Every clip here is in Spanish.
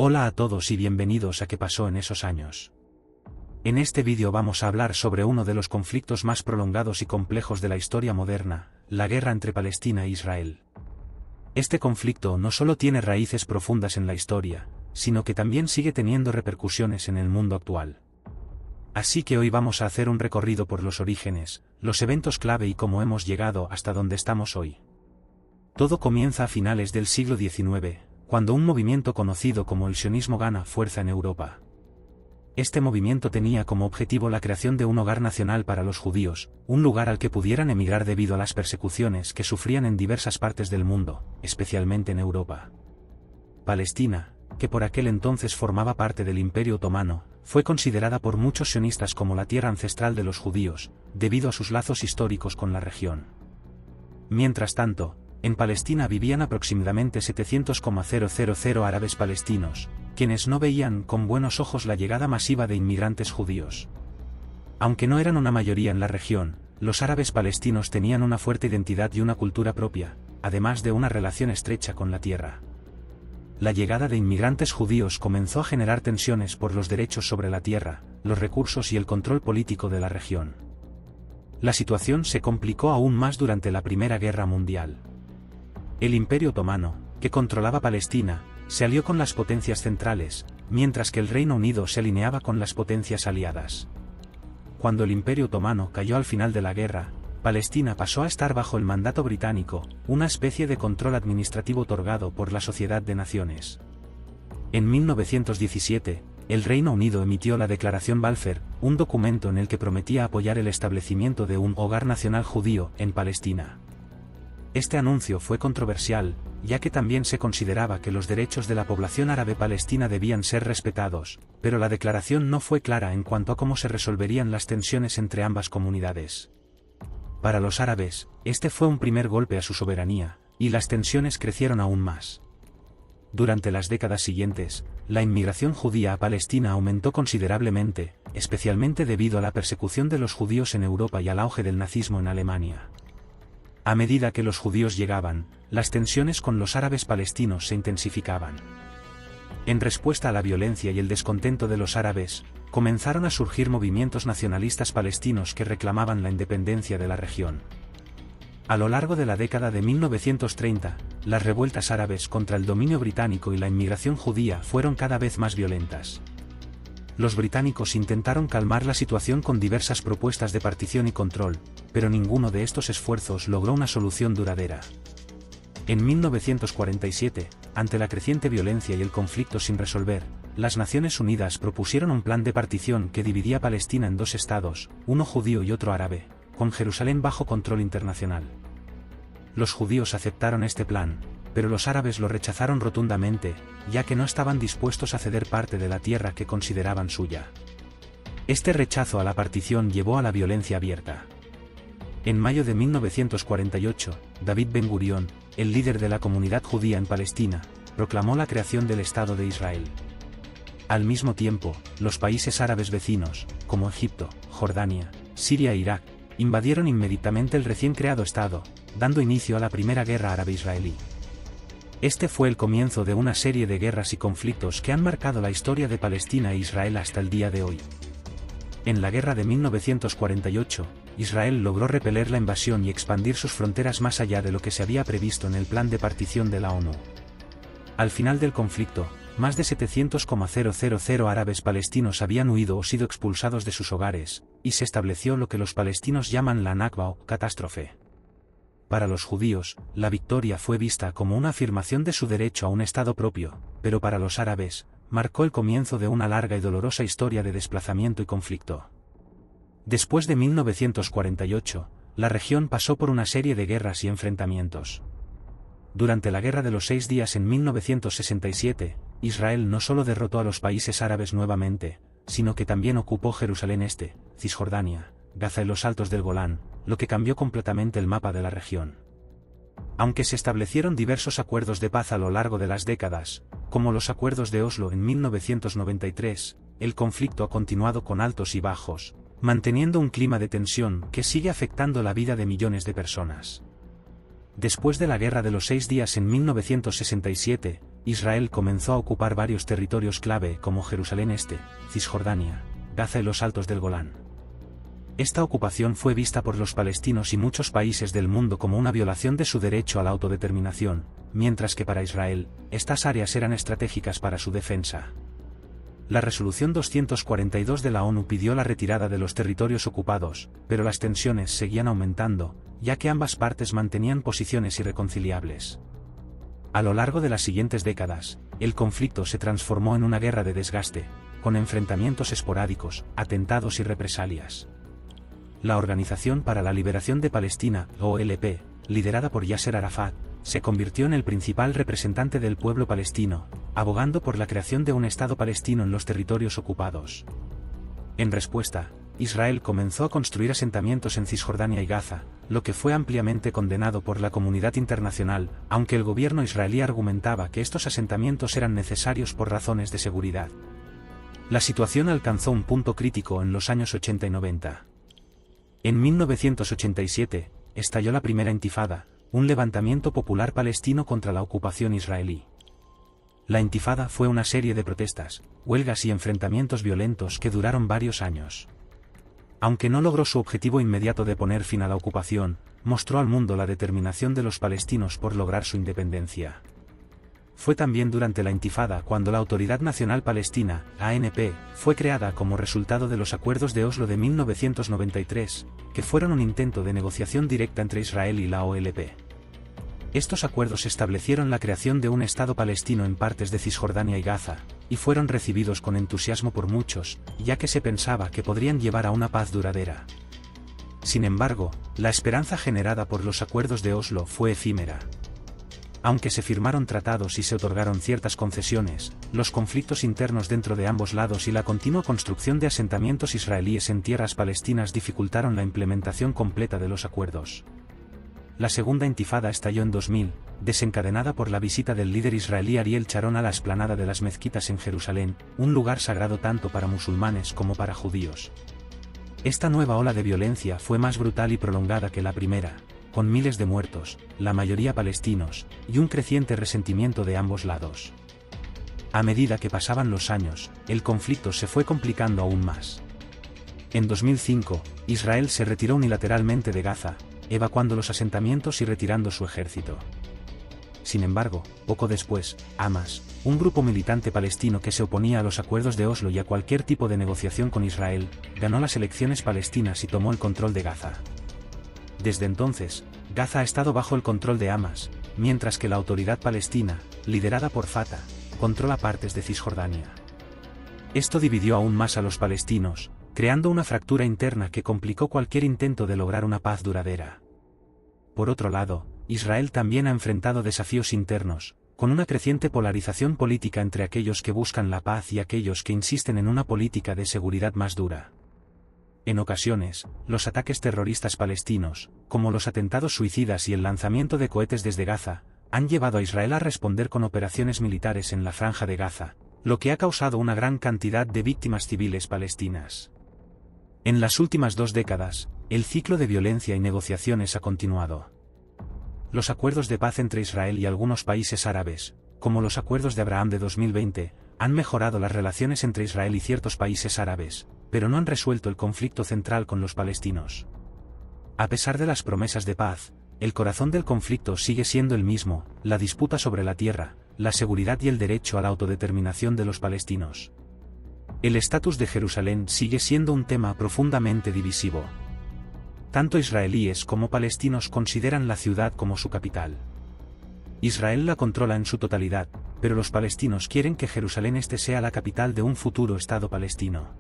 Hola a todos y bienvenidos a ¿Qué pasó en esos años? En este vídeo vamos a hablar sobre uno de los conflictos más prolongados y complejos de la historia moderna, la guerra entre Palestina e Israel. Este conflicto no solo tiene raíces profundas en la historia, sino que también sigue teniendo repercusiones en el mundo actual. Así que hoy vamos a hacer un recorrido por los orígenes, los eventos clave y cómo hemos llegado hasta donde estamos hoy. Todo comienza a finales del siglo XIX, cuando un movimiento conocido como el sionismo gana fuerza en Europa. Este movimiento tenía como objetivo la creación de un hogar nacional para los judíos, un lugar al que pudieran emigrar debido a las persecuciones que sufrían en diversas partes del mundo, especialmente en Europa. Palestina, que por aquel entonces formaba parte del Imperio Otomano, fue considerada por muchos sionistas como la tierra ancestral de los judíos, debido a sus lazos históricos con la región. Mientras tanto, en Palestina vivían aproximadamente 700,000 árabes palestinos, quienes no veían con buenos ojos la llegada masiva de inmigrantes judíos. Aunque no eran una mayoría en la región, los árabes palestinos tenían una fuerte identidad y una cultura propia, además de una relación estrecha con la tierra. La llegada de inmigrantes judíos comenzó a generar tensiones por los derechos sobre la tierra, los recursos y el control político de la región. La situación se complicó aún más durante la Primera Guerra Mundial. El Imperio Otomano, que controlaba Palestina, se alió con las potencias centrales, mientras que el Reino Unido se alineaba con las potencias aliadas. Cuando el Imperio Otomano cayó al final de la guerra, Palestina pasó a estar bajo el mandato británico, una especie de control administrativo otorgado por la Sociedad de Naciones. En 1917, el Reino Unido emitió la Declaración Balfour, un documento en el que prometía apoyar el establecimiento de un hogar nacional judío en Palestina. Este anuncio fue controversial, ya que también se consideraba que los derechos de la población árabe palestina debían ser respetados, pero la declaración no fue clara en cuanto a cómo se resolverían las tensiones entre ambas comunidades. Para los árabes, este fue un primer golpe a su soberanía, y las tensiones crecieron aún más. Durante las décadas siguientes, la inmigración judía a Palestina aumentó considerablemente, especialmente debido a la persecución de los judíos en Europa y al auge del nazismo en Alemania. A medida que los judíos llegaban, las tensiones con los árabes palestinos se intensificaban. En respuesta a la violencia y el descontento de los árabes, comenzaron a surgir movimientos nacionalistas palestinos que reclamaban la independencia de la región. A lo largo de la década de 1930, las revueltas árabes contra el dominio británico y la inmigración judía fueron cada vez más violentas. Los británicos intentaron calmar la situación con diversas propuestas de partición y control, pero ninguno de estos esfuerzos logró una solución duradera. En 1947, ante la creciente violencia y el conflicto sin resolver, las Naciones Unidas propusieron un plan de partición que dividía Palestina en dos estados, uno judío y otro árabe, con Jerusalén bajo control internacional. Los judíos aceptaron este plan, pero los árabes lo rechazaron rotundamente, ya que no estaban dispuestos a ceder parte de la tierra que consideraban suya. Este rechazo a la partición llevó a la violencia abierta. En mayo de 1948, David Ben-Gurión, el líder de la comunidad judía en Palestina, proclamó la creación del Estado de Israel. Al mismo tiempo, los países árabes vecinos, como Egipto, Jordania, Siria e Irak, invadieron inmediatamente el recién creado Estado, dando inicio a la Primera Guerra Árabe-Israelí. Este fue el comienzo de una serie de guerras y conflictos que han marcado la historia de Palestina e Israel hasta el día de hoy. En la guerra de 1948, Israel logró repeler la invasión y expandir sus fronteras más allá de lo que se había previsto en el plan de partición de la ONU. Al final del conflicto, más de 700,000 árabes palestinos habían huido o sido expulsados de sus hogares, y se estableció lo que los palestinos llaman la Nakba o catástrofe. Para los judíos, la victoria fue vista como una afirmación de su derecho a un Estado propio, pero para los árabes, marcó el comienzo de una larga y dolorosa historia de desplazamiento y conflicto. Después de 1948, la región pasó por una serie de guerras y enfrentamientos. Durante la Guerra de los 6 Días en 1967, Israel no solo derrotó a los países árabes nuevamente, sino que también ocupó Jerusalén Este, Cisjordania, Gaza y los Altos del Golán, lo que cambió completamente el mapa de la región. Aunque se establecieron diversos acuerdos de paz a lo largo de las décadas, como los acuerdos de Oslo en 1993, el conflicto ha continuado con altos y bajos, manteniendo un clima de tensión que sigue afectando la vida de millones de personas. Después de la Guerra de los 6 Días en 1967, Israel comenzó a ocupar varios territorios clave como Jerusalén Este, Cisjordania, Gaza y los Altos del Golán. Esta ocupación fue vista por los palestinos y muchos países del mundo como una violación de su derecho a la autodeterminación, mientras que para Israel, estas áreas eran estratégicas para su defensa. La resolución 242 de la ONU pidió la retirada de los territorios ocupados, pero las tensiones seguían aumentando, ya que ambas partes mantenían posiciones irreconciliables. A lo largo de las siguientes décadas, el conflicto se transformó en una guerra de desgaste, con enfrentamientos esporádicos, atentados y represalias. La Organización para la Liberación de Palestina, OLP, liderada por Yasser Arafat, se convirtió en el principal representante del pueblo palestino, abogando por la creación de un Estado palestino en los territorios ocupados. En respuesta, Israel comenzó a construir asentamientos en Cisjordania y Gaza, lo que fue ampliamente condenado por la comunidad internacional, aunque el gobierno israelí argumentaba que estos asentamientos eran necesarios por razones de seguridad. La situación alcanzó un punto crítico en los años 80 y 90. En 1987, estalló la primera Intifada, un levantamiento popular palestino contra la ocupación israelí. La Intifada fue una serie de protestas, huelgas y enfrentamientos violentos que duraron varios años. Aunque no logró su objetivo inmediato de poner fin a la ocupación, mostró al mundo la determinación de los palestinos por lograr su independencia. Fue también durante la Intifada cuando la Autoridad Nacional Palestina, ANP, fue creada como resultado de los acuerdos de Oslo de 1993, que fueron un intento de negociación directa entre Israel y la OLP. Estos acuerdos establecieron la creación de un Estado palestino en partes de Cisjordania y Gaza, y fueron recibidos con entusiasmo por muchos, ya que se pensaba que podrían llevar a una paz duradera. Sin embargo, la esperanza generada por los acuerdos de Oslo fue efímera. Aunque se firmaron tratados y se otorgaron ciertas concesiones, los conflictos internos dentro de ambos lados y la continua construcción de asentamientos israelíes en tierras palestinas dificultaron la implementación completa de los acuerdos. La segunda Intifada estalló en 2000, desencadenada por la visita del líder israelí Ariel Sharon a la explanada de las mezquitas en Jerusalén, un lugar sagrado tanto para musulmanes como para judíos. Esta nueva ola de violencia fue más brutal y prolongada que la primera, con miles de muertos, la mayoría palestinos, y un creciente resentimiento de ambos lados. A medida que pasaban los años, el conflicto se fue complicando aún más. En 2005, Israel se retiró unilateralmente de Gaza, evacuando los asentamientos y retirando su ejército. Sin embargo, poco después, Hamas, un grupo militante palestino que se oponía a los acuerdos de Oslo y a cualquier tipo de negociación con Israel, ganó las elecciones palestinas y tomó el control de Gaza. Desde entonces, Gaza ha estado bajo el control de Hamas, mientras que la Autoridad Palestina, liderada por Fatah, controla partes de Cisjordania. Esto dividió aún más a los palestinos, creando una fractura interna que complicó cualquier intento de lograr una paz duradera. Por otro lado, Israel también ha enfrentado desafíos internos, con una creciente polarización política entre aquellos que buscan la paz y aquellos que insisten en una política de seguridad más dura. En ocasiones, los ataques terroristas palestinos, como los atentados suicidas y el lanzamiento de cohetes desde Gaza, han llevado a Israel a responder con operaciones militares en la Franja de Gaza, lo que ha causado una gran cantidad de víctimas civiles palestinas. En las últimas 2 décadas, el ciclo de violencia y negociaciones ha continuado. Los acuerdos de paz entre Israel y algunos países árabes, como los acuerdos de Abraham de 2020, han mejorado las relaciones entre Israel y ciertos países árabes, pero no han resuelto el conflicto central con los palestinos. A pesar de las promesas de paz, el corazón del conflicto sigue siendo el mismo, la disputa sobre la tierra, la seguridad y el derecho a la autodeterminación de los palestinos. El estatus de Jerusalén sigue siendo un tema profundamente divisivo. Tanto israelíes como palestinos consideran la ciudad como su capital. Israel la controla en su totalidad, pero los palestinos quieren que Jerusalén Este sea la capital de un futuro Estado palestino.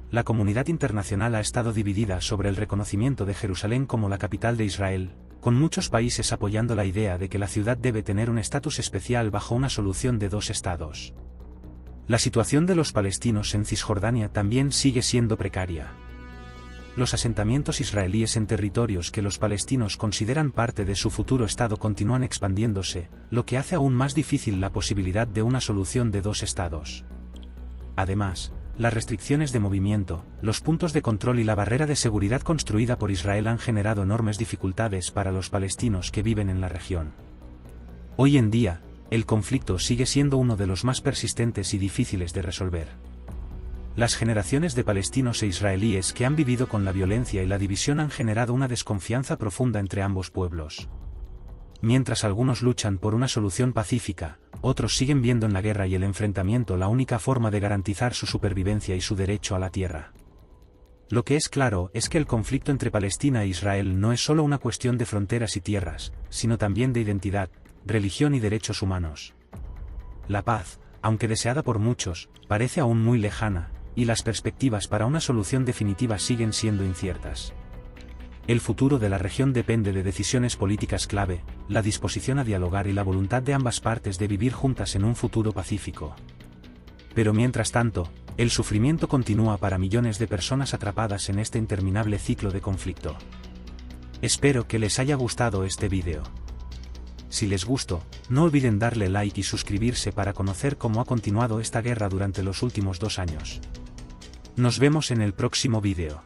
La comunidad internacional ha estado dividida sobre el reconocimiento de Jerusalén como la capital de Israel, con muchos países apoyando la idea de que la ciudad debe tener un estatus especial bajo una solución de 2 estados. La situación de los palestinos en Cisjordania también sigue siendo precaria. Los asentamientos israelíes en territorios que los palestinos consideran parte de su futuro Estado continúan expandiéndose, lo que hace aún más difícil la posibilidad de una solución de 2 estados. Además, las restricciones de movimiento, los puntos de control y la barrera de seguridad construida por Israel han generado enormes dificultades para los palestinos que viven en la región. Hoy en día, el conflicto sigue siendo uno de los más persistentes y difíciles de resolver. Las generaciones de palestinos e israelíes que han vivido con la violencia y la división han generado una desconfianza profunda entre ambos pueblos. Mientras algunos luchan por una solución pacífica, otros siguen viendo en la guerra y el enfrentamiento la única forma de garantizar su supervivencia y su derecho a la tierra. Lo que es claro es que el conflicto entre Palestina e Israel no es solo una cuestión de fronteras y tierras, sino también de identidad, religión y derechos humanos. La paz, aunque deseada por muchos, parece aún muy lejana, y las perspectivas para una solución definitiva siguen siendo inciertas. El futuro de la región depende de decisiones políticas clave, la disposición a dialogar y la voluntad de ambas partes de vivir juntas en un futuro pacífico. Pero mientras tanto, el sufrimiento continúa para millones de personas atrapadas en este interminable ciclo de conflicto. Espero que les haya gustado este vídeo. Si les gustó, no olviden darle like y suscribirse para conocer cómo ha continuado esta guerra durante los últimos 2 años. Nos vemos en el próximo vídeo.